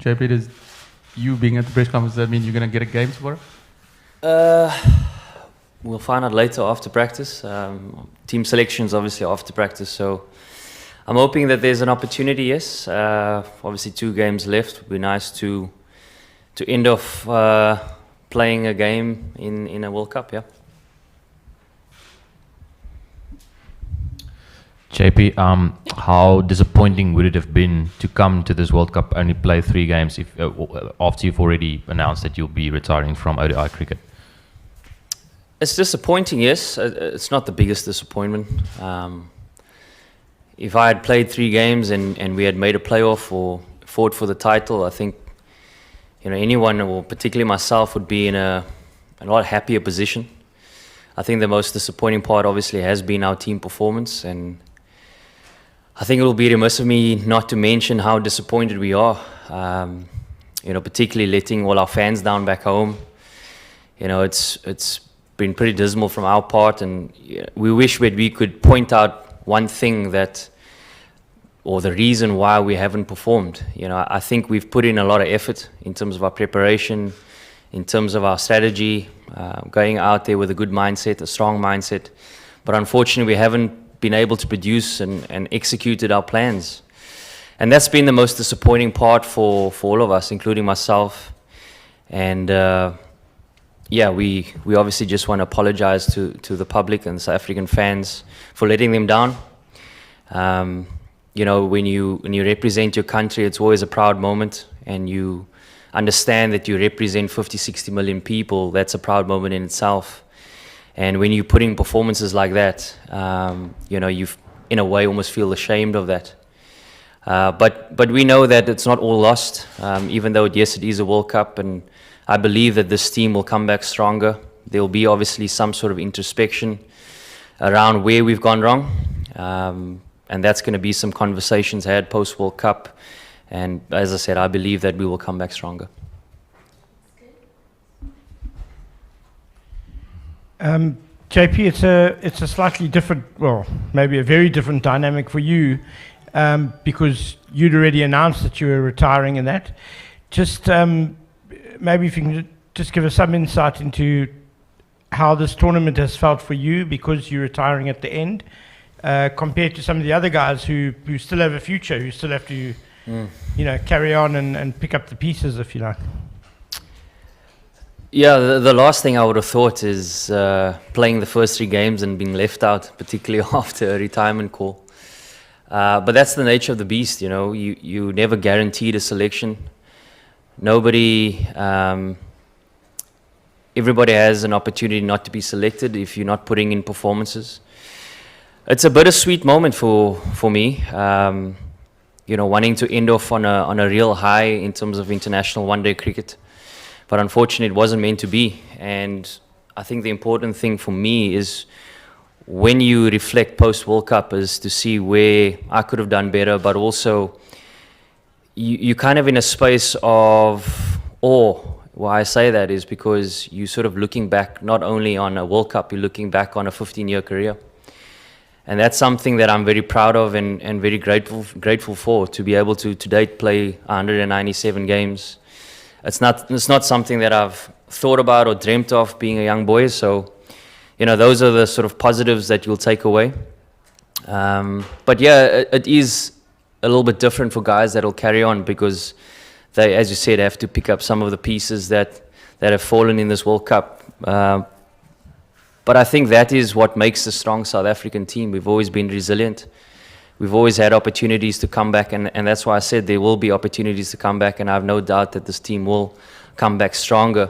JP, does you being at the press conference, does that mean you're going to get a game tomorrow? We'll find out later after practice. Team selections obviously after practice, so I'm hoping that there's an opportunity. Yes, obviously 2 games left. It'd be nice to end off playing a game in a World Cup. Yeah. JP, how disappointing would it have been to come to this World Cup only play 3 games if after you've already announced that you'll be retiring from ODI cricket? It's disappointing, yes. It's not the biggest disappointment. If I had played 3 games and we had made a playoff or fought for the title, I think anyone, or particularly myself, would be in a lot happier position. I think the most disappointing part obviously has been our team performance, and I think it will be remiss of me not to mention how disappointed we are. Particularly letting all our fans down back home. It's been pretty dismal from our part, and we wish that we could point out one thing or the reason why we haven't performed. I think we've put in a lot of effort in terms of our preparation, in terms of our strategy, going out there with a good mindset, a strong mindset. But unfortunately, we haven't been able to produce and executed our plans. And that's been the most disappointing part for all of us, including myself. And we obviously just want to apologize to the public and the South African fans for letting them down. When you represent your country, it's always a proud moment, and you understand that you represent 50, 60 million people. That's a proud moment in itself. And when you put in performances like that, you in a way almost feel ashamed of that. But we know that it's not all lost, even though yes, it is a World Cup, and I believe that this team will come back stronger. There will be obviously some sort of introspection around where we've gone wrong, and that's going to be some conversations had post-World Cup. And as I said, I believe that we will come back stronger. JP, it's a slightly different, well, maybe a very different dynamic for you, because you'd already announced that you were retiring and that. Just maybe if you can just give us some insight into how this tournament has felt for you, because you're retiring at the end, compared to some of the other guys who still have a future, who still have to carry on and pick up the pieces, if you like. Yeah, the last thing I would have thought is playing the first 3 games and being left out, particularly after a retirement call. But that's the nature of the beast, you never guaranteed a selection. Everybody has an opportunity not to be selected if you're not putting in performances. It's a bittersweet moment for me, wanting to end off on a real high in terms of international one-day cricket. But unfortunately, it wasn't meant to be. And I think the important thing for me is when you reflect post-World Cup is to see where I could have done better, but also you're kind of in a space of awe. Why I say that is because you're sort of looking back not only on a World Cup, you're looking back on a 15-year career. And that's something that I'm very proud of and very grateful for, to be able to date play 197 games. It's not something that I've thought about or dreamt of being a young boy. So, those are the sort of positives that you'll take away. But yeah, it is a little bit different for guys that'll carry on, because they, as you said, have to pick up some of the pieces that have fallen in this World Cup. But I think that is what makes the strong South African team. We've always been resilient. We've always had opportunities to come back, and that's why I said there will be opportunities to come back, and I have no doubt that this team will come back stronger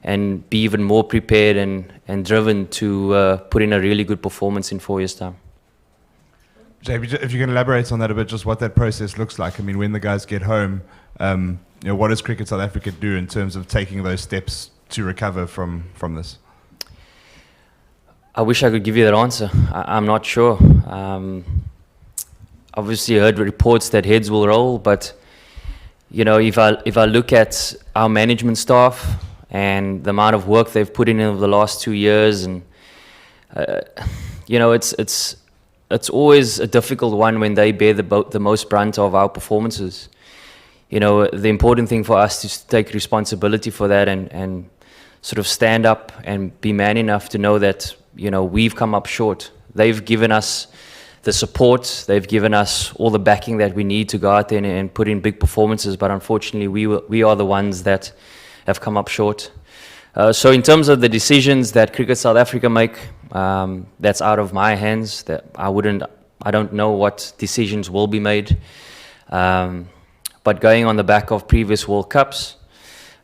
and be even more prepared and driven to put in a really good performance in 4 years' time. JP, if you can elaborate on that a bit, just what that process looks like. I mean, when the guys get home, what does Cricket South Africa do in terms of taking those steps to recover from this? I wish I could give you that answer. I'm not sure. Obviously, I heard reports that heads will roll, but if I look at our management staff and the amount of work they've put in over the last 2 years, and it's always a difficult one when they bear the most brunt of our performances. the important thing for us is to take responsibility for that and sort of stand up and be man enough to know that, we've come up short. They've given us the support, they've given us all the backing that we need to go out there and put in big performances, but unfortunately we are the ones that have come up short. So in terms of the decisions that Cricket South Africa make, that's out of my hands. That I don't know what decisions will be made. But going on the back of previous World Cups,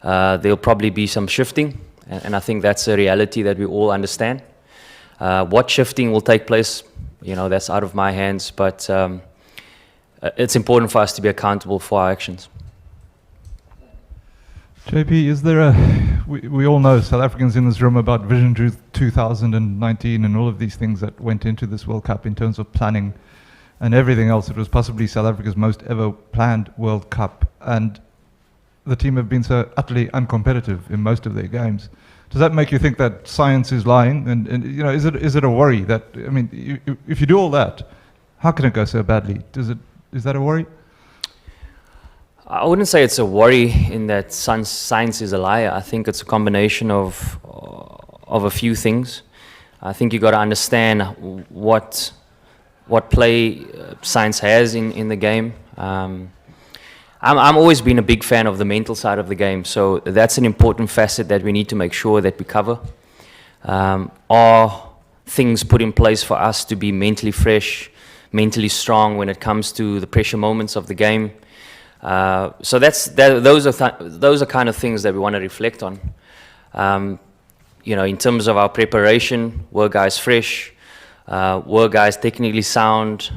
there'll probably be some shifting, and I think that's a reality that we all understand. What shifting will take place, that's out of my hands, but it's important for us to be accountable for our actions. JP, is there we all know, South Africans in this room, about Vision 2019 and all of these things that went into this World Cup in terms of planning and everything else. It was possibly South Africa's most ever planned World Cup, and the team have been so utterly uncompetitive in most of their games. Does that make you think that science is lying? And is it a worry that, if you do all that, how can it go so badly? Is that a worry? I wouldn't say it's a worry in that science is a liar. I think it's a combination of a few things. I think you got to understand what play science has in the game. I'm always been a big fan of the mental side of the game, so that's an important facet that we need to make sure that we cover. Are things put in place for us to be mentally fresh, mentally strong when it comes to the pressure moments of the game? So those are kind of things that we want to reflect on. In terms of our preparation, were guys fresh? Were guys technically sound?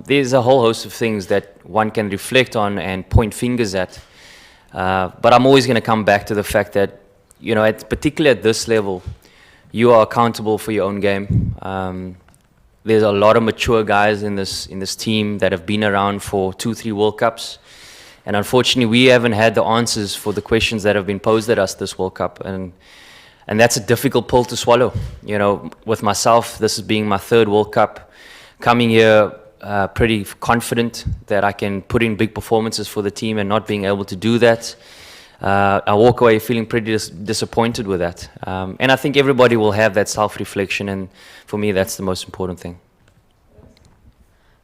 There's a whole host of things that one can reflect on and point fingers at. But I'm always going to come back to the fact that, particularly at this level, you are accountable for your own game. There's a lot of mature guys in this team that have been around for 2-3 World Cups. And unfortunately, we haven't had the answers for the questions that have been posed at us this World Cup. And that's a difficult pill to swallow. With myself, this is being my 3rd World Cup, coming here pretty confident that I can put in big performances for the team, and not being able to do that. I walk away feeling pretty disappointed with that. And I think everybody will have that self-reflection, and for me, that's the most important thing.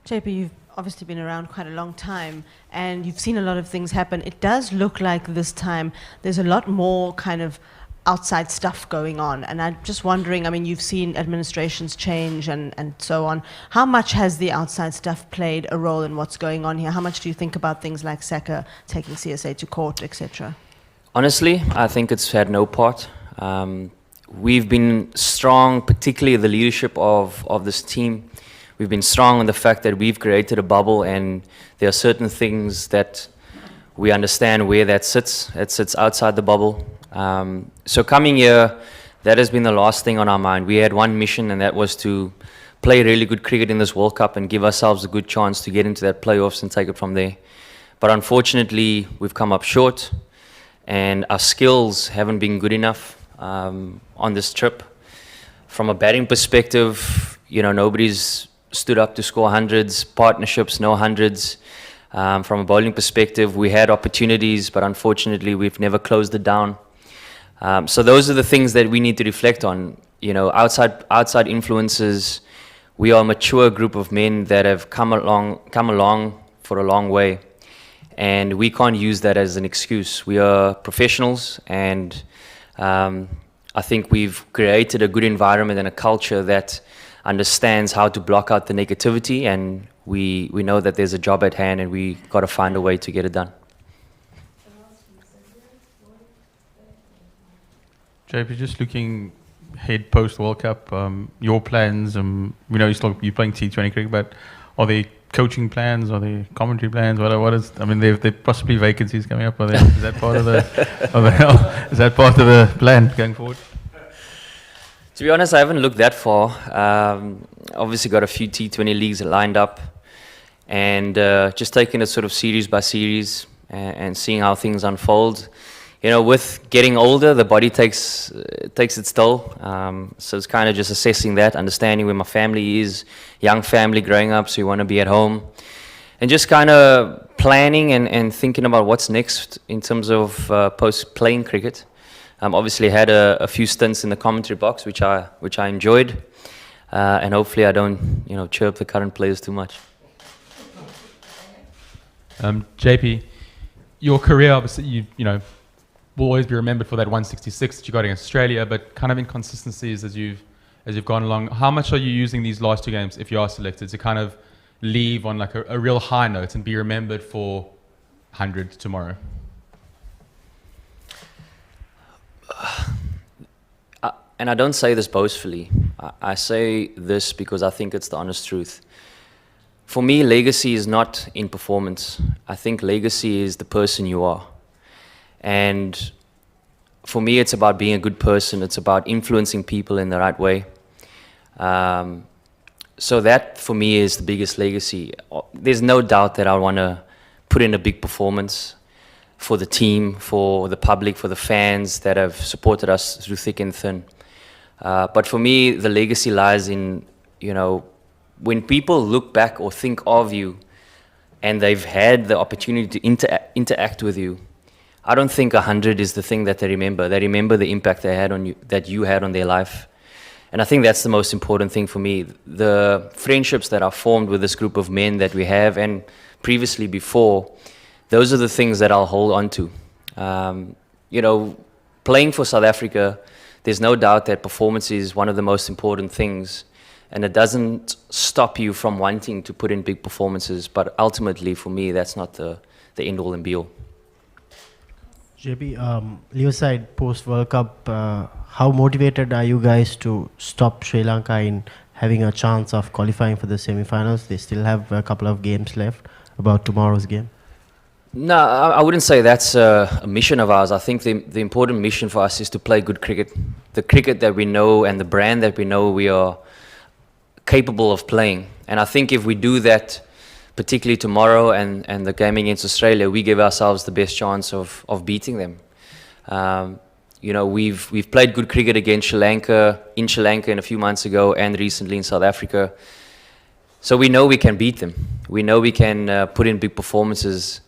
JP, you've obviously been around quite a long time, and you've seen a lot of things happen. It does look like this time there's a lot more kind of outside stuff going on, and I'm just wondering, you've seen administrations change and so on. How much has the outside stuff played a role in what's going on here? How much do you think about things like Saka taking CSA to court, etc.? Honestly, I think it's had no part. We've been strong, particularly the leadership of this team. We've been strong on the fact that we've created a bubble, and there are certain things that we understand where that sits. It sits outside the bubble. So coming here, that has been the last thing on our mind. We had one mission, and that was to play really good cricket in this World Cup and give ourselves a good chance to get into that playoffs and take it from there. But unfortunately, we've come up short, and our skills haven't been good enough on this trip. From a batting perspective, nobody's stood up to score hundreds, partnerships, no hundreds. From a bowling perspective, we had opportunities, but unfortunately, we've never closed it down. So those are the things that we need to reflect on. Outside influences, we are a mature group of men that have come along for a long way, and we can't use that as an excuse. We are professionals, and I think we've created a good environment and a culture that understands how to block out the negativity, and we know that there's a job at hand, and we got to find a way to get it done. JP, just looking ahead post World Cup, your plans, we know you're playing T20 cricket, but are there coaching plans, are there commentary plans? What is? There are possibly vacancies coming up. Is that part of the is that part of the plan going forward? To be honest, I haven't looked that far. Obviously got a few T20 leagues lined up, and just taking it sort of series by series and seeing how things unfold. With getting older, the body takes its toll. So it's kind of just assessing that, understanding where my family is, young family growing up, so you want to be at home. and just kind of planning and thinking about what's next in terms of post-playing cricket. Obviously had a few stints in the commentary box, which I enjoyed, and hopefully I don't, chirp the current players too much. JP, your career, obviously, you know, will always be remembered for that 166 that you got against Australia, but kind of inconsistencies as you've gone along. How much are you using these last 2 games, if you are selected, to kind of leave on like a real high note and be remembered for 100 tomorrow? And I don't say this boastfully. I say this because I think it's the honest truth. For me, legacy is not in performance. I think legacy is the person you are. And for me, it's about being a good person. It's about influencing people in the right way. So that, for me, is the biggest legacy. There's no doubt that I want to put in a big performance for the team, for the public, for the fans that have supported us through thick and thin. But for me, the legacy lies in, when people look back or think of you and they've had the opportunity to interact with you, I don't think 100 is the thing that they remember. They remember the impact they had on you, that you had on their life. And I think that's the most important thing for me. The friendships that are formed with this group of men that we have, and previously before, those are the things that I'll hold on to. Playing for South Africa, there's no doubt that performance is one of the most important things. And it doesn't stop you from wanting to put in big performances. But ultimately, for me, that's not the end-all and be-all. JP, Riverside post-World Cup, how motivated are you guys to stop Sri Lanka in having a chance of qualifying for the semi-finals? They still have a couple of games left about tomorrow's game. No, I wouldn't say that's a mission of ours. I think the important mission for us is to play good cricket. The cricket that we know and the brand that we know we are capable of playing. And I think if we do that, particularly tomorrow and the game against Australia, we give ourselves the best chance of beating them. We've played good cricket against Sri Lanka a few months ago and recently in South Africa. So we know we can beat them. We know we can put in big performances.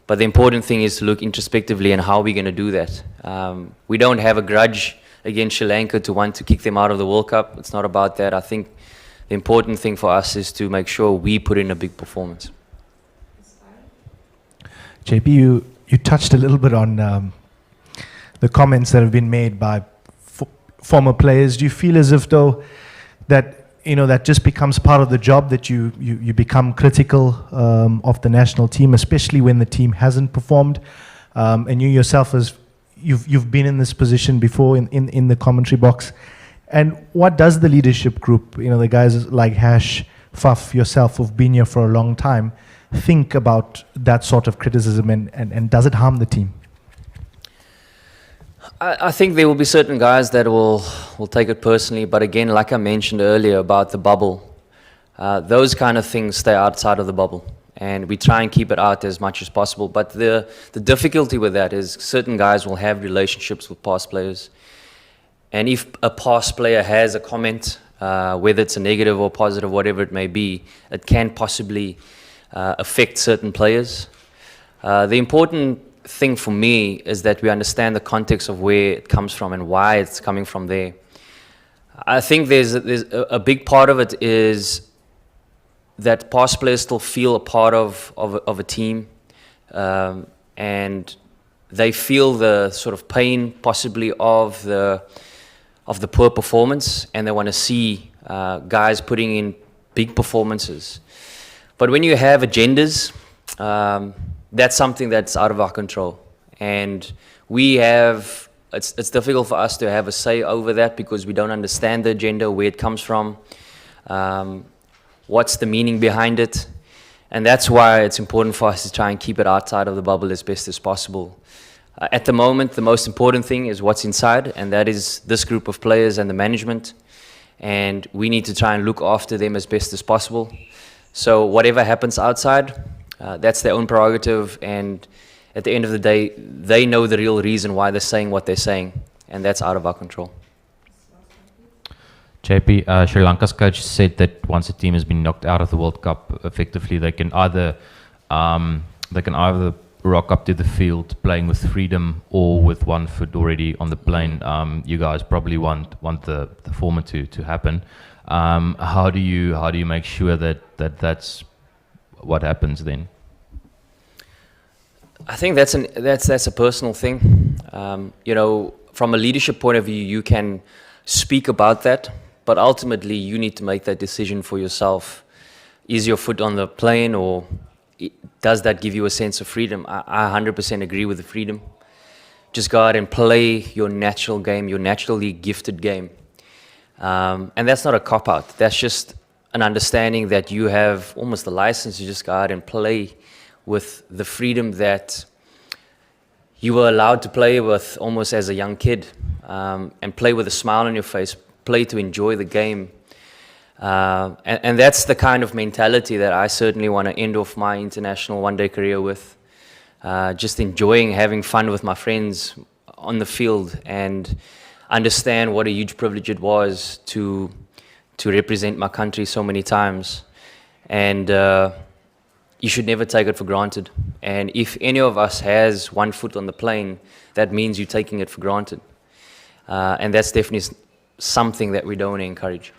But the important thing is to look introspectively and how we're going to do that. We don't have a grudge against Sri Lanka to want to kick them out of the World Cup. It's not about that. I think the important thing for us is to make sure we put in a big performance. JP, you touched a little bit on the comments that have been made by former players. Do you feel as if though that that just becomes part of the job, that you become critical of the national team, especially when the team hasn't performed, and you yourself you've been in this position before in the commentary box? And what does the leadership group, the guys like Hash, Faf, yourself, who've been here for a long time, think about that sort of criticism, and does it harm the team? I think there will be certain guys that will take it personally, but again, like I mentioned earlier about the bubble, those kind of things stay outside of the bubble, and we try and keep it out as much as possible. But the difficulty with that is certain guys will have relationships with past players, and if a past player has a comment, whether it's a negative or positive, whatever it may be, it can possibly affect certain players. The important thing for me is that we understand the context of where it comes from and why it's coming from there. I think there's a big part of it is that past players still feel a part of a team, and they feel the sort of pain possibly of the poor performance, and they want to see guys putting in big performances. But when you have agendas, that's something that's out of our control, and it's difficult for us to have a say over that because we don't understand the agenda, where it comes from, what's the meaning behind it, and that's why it's important for us to try and keep it outside of the bubble as best as possible. At the moment, the most important thing is what's inside, and that is this group of players and the management, and we need to try and look after them as best as possible. So whatever happens outside, that's their own prerogative, and at the end of the day, they know the real reason why they're saying what they're saying, and that's out of our control. JP, Sri Lanka's coach said that once a team has been knocked out of the World Cup, effectively they can either they can either rock up to the field playing with freedom or with one foot already on the plane. You guys probably want the former to happen. How do you make sure that's what happens then? I think that's a personal thing. You know, from a leadership point of view, you can speak about that, but ultimately you need to make that decision for yourself. Is your foot on the plane, or does that give you a sense of freedom? I 100% agree with the freedom. Just go out and play your natural game, your naturally gifted game. And that's not a cop-out. That's just an understanding that you have almost the license to just go out and play with the freedom that you were allowed to play with almost as a young kid, and play with a smile on your face, play to enjoy the game. And that's the kind of mentality that I certainly want to end off my international one-day career with. Just enjoying having fun with my friends on the field, and understand what a huge privilege it was to represent my country so many times. And you should never take it for granted. And if any of us has one foot on the plane, that means you're taking it for granted. And that's definitely something that we don't want to encourage.